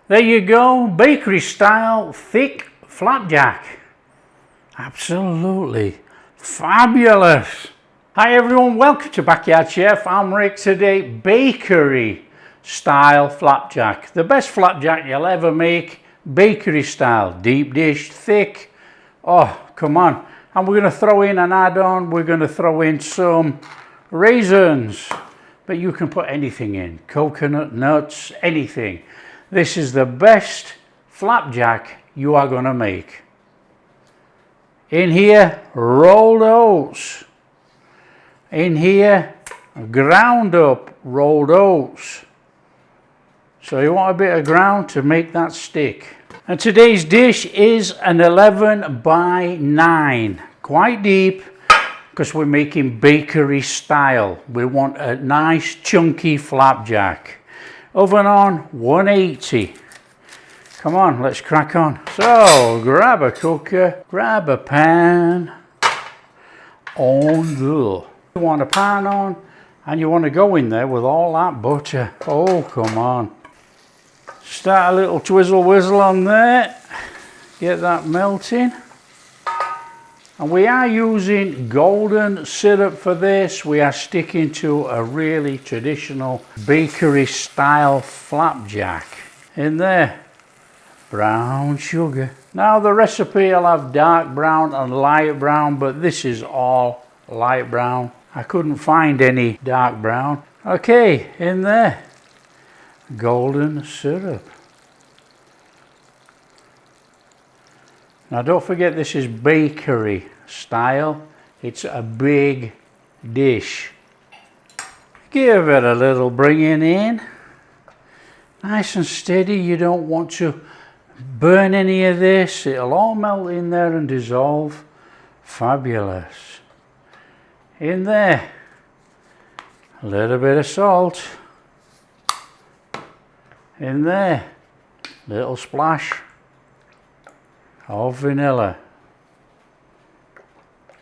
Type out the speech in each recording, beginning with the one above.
There you go, bakery style thick flapjack. Absolutely fabulous. Hi everyone, welcome to Backyard Chef. I'm Rick. Today, bakery style flapjack. The best flapjack you'll ever make, bakery style, deep dish, thick. Oh, come on. And we're going to throw in an add-on. We're going to throw in some raisins, but you can put anything in, coconut, nuts, anything. This is the best flapjack you are going to make. In here, rolled oats. In here, ground up rolled oats. So you want a bit of ground to make that stick. And today's dish is an 11 by 9. Quite deep, because we're making bakery style. We want a nice chunky flapjack. Oven on 180. Come on, let's crack on. So, grab a cooker, grab a pan. You want a pan on, and you want to go in there with all that butter. Oh, come on. Start a little twizzle whizzle on there. Get that melting. And we are using golden syrup for this. We are sticking to a really traditional bakery style flapjack. In there, brown sugar. Now the recipe will have dark brown and light brown, but this is all light brown. I couldn't find any dark brown. Okay, in there, golden syrup. Now don't forget, this is bakery style. It's a big dish. Give it a little bringing in. Nice and steady. You don't want to burn any of this. It'll all melt in there and dissolve. Fabulous. In there, a little bit of salt. In there, little splash of vanilla.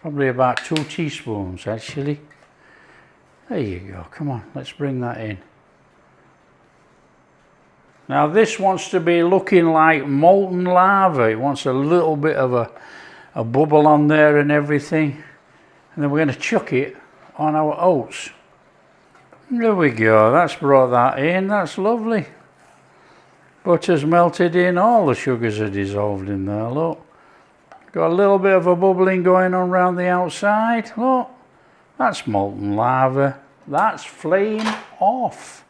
Probably about 2 teaspoons actually. There you go. Come on, let's bring that in. Now this wants to be looking like molten lava. It wants a little bit of a bubble on there and everything. And then we're going to chuck it on our oats. There we go. That's brought that in. That's lovely. Butter's melted in, all the sugars are dissolved in there, look. Got a little bit of a bubbling going on around the outside, look. That's molten lava. That's flame off.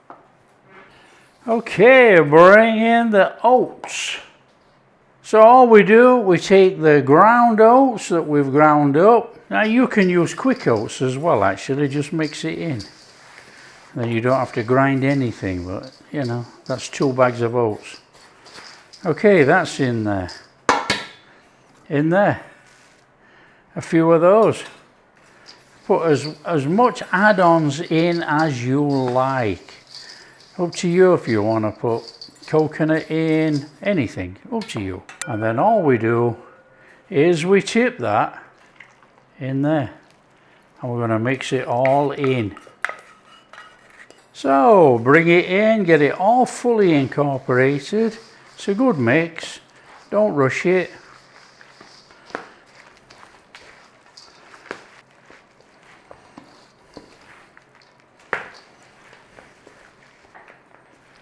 Okay, bring in the oats. So all we do, we take the ground oats that we've ground up. Now you can use quick oats as well actually, just mix it in. Then you don't have to grind anything, but you know, that's 2 bags of oats. Okay, that's in there. In there. A few of those. Put as much add-ons in as you like. Up to you if you want to put coconut in, anything, up to you. And then all we do is we tip that in there. And we're going to mix it all in. So bring it in, get it all fully incorporated. It's a good mix, don't rush it.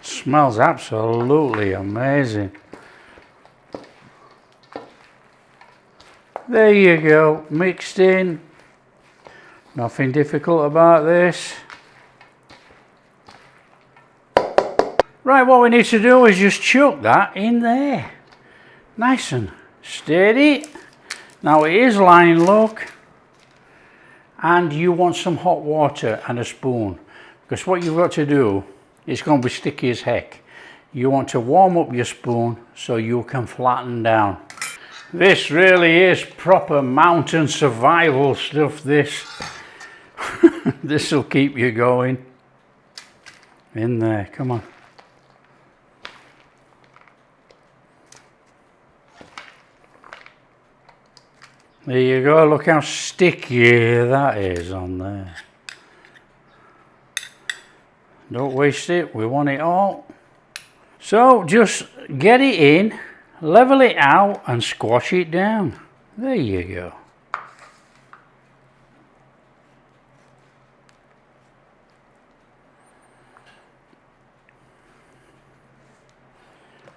Smells absolutely amazing. There you go, mixed in. Nothing difficult about this. Right, what we need to do is just chuck that in there. Nice and steady. Now it is line look. And you want some hot water and a spoon. Because what you've got to do, it's going to be sticky as heck. You want to warm up your spoon so you can flatten down. This really is proper mountain survival stuff, this. This will keep you going. In there, come on. There you go, look how sticky that is on there. Don't waste it, we want it all. So just get it in, level it out and squash it down. There you go.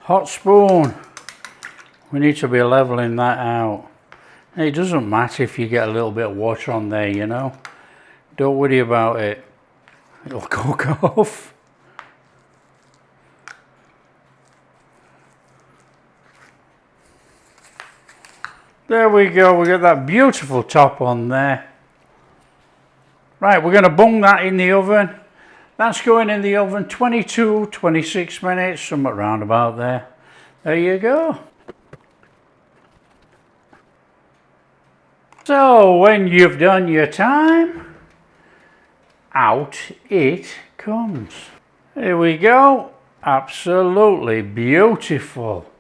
Hot spoon. We need to be leveling that out. It doesn't matter if you get a little bit of water on there, you know. Don't worry about it. It'll cook off. There we go, we got that beautiful top on there. Right, we're going to bung that in the oven. That's going in the oven 22, 26 minutes, somewhere around about there. There you go. So when you've done your time, out it comes. Here we go. Absolutely beautiful.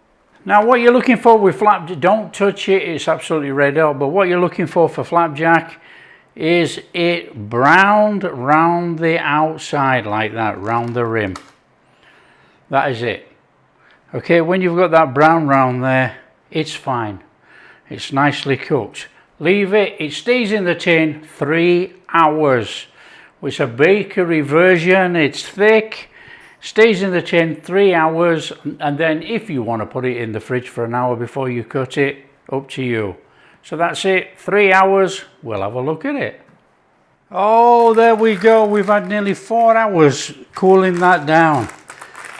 Now what you're looking for with flapjack, don't touch it, it's absolutely red hot, but what you're looking for flapjack is it browned round the outside like that, round the rim. That is it. Okay, when you've got that brown round there, it's fine. It's nicely cooked. Leave it, it stays in the tin 3 hours. It's a bakery version, it's thick. Stays in the tin 3 hours, and then if you want to put it in the fridge for an hour before you cut it, up to you. So that's it, 3 hours, we'll have a look at it. Oh, there we go, we've had nearly 4 hours cooling that down.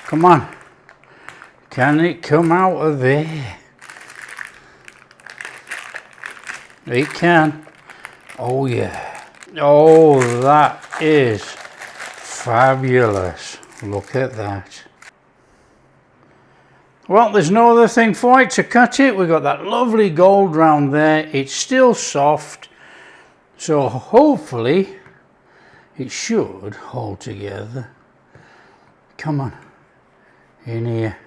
Come on, can it come out of there? It can. Oh yeah. Oh, that is fabulous. Look at that. Well, there's no other thing for it to cut it. We've got that lovely gold round there. It's still soft, so hopefully it should hold together. Come on, in here.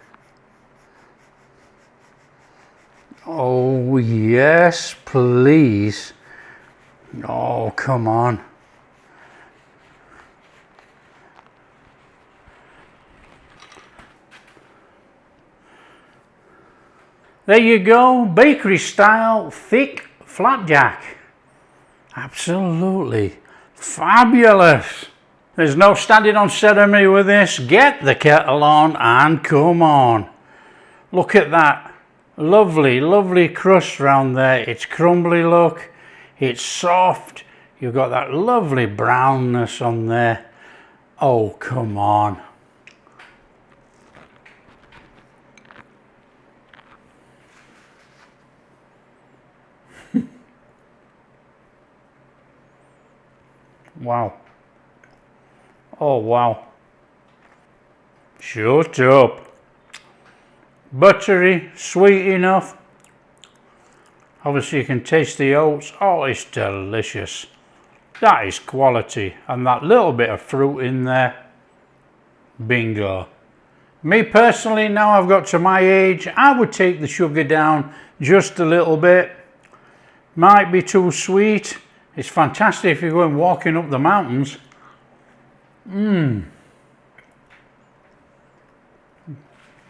Oh yes, please. Oh, come on. There you go, bakery style thick flapjack. Absolutely fabulous. There's no standing on ceremony with this. Get the kettle on and come on. Look at that. Lovely, lovely crust round there. It's crumbly look. It's soft. You've got that lovely brownness on there. Oh, come on. Wow. Oh, wow. Shut up. Buttery, sweet enough. Obviously you can taste the oats. Oh, it's delicious. That is quality. And that little bit of fruit in there. Bingo. Me personally, now I've got to my age, I would take the sugar down just a little bit. Might be too sweet. It's fantastic if you're going walking up the mountains.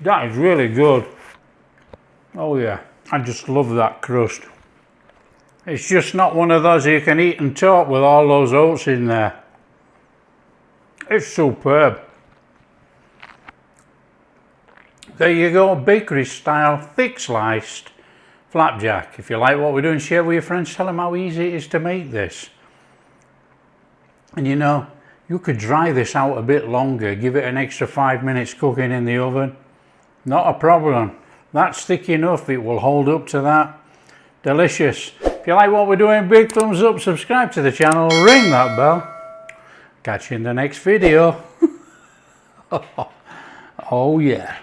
That is really good. Oh yeah, I just love that crust. It's just not one of those you can eat and talk with all those oats in there. It's superb. There you go, bakery style, thick sliced flapjack. If you like what we're doing, share with your friends, tell them how easy it is to make this. And you know, you could dry this out a bit longer, give it an extra 5 minutes cooking in the oven. Not a problem. That's thick enough, it will hold up to that. Delicious. If you like what we're doing, big thumbs up, subscribe to the channel, ring that bell. Catch you in the next video. Oh yeah.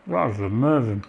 That was amazing.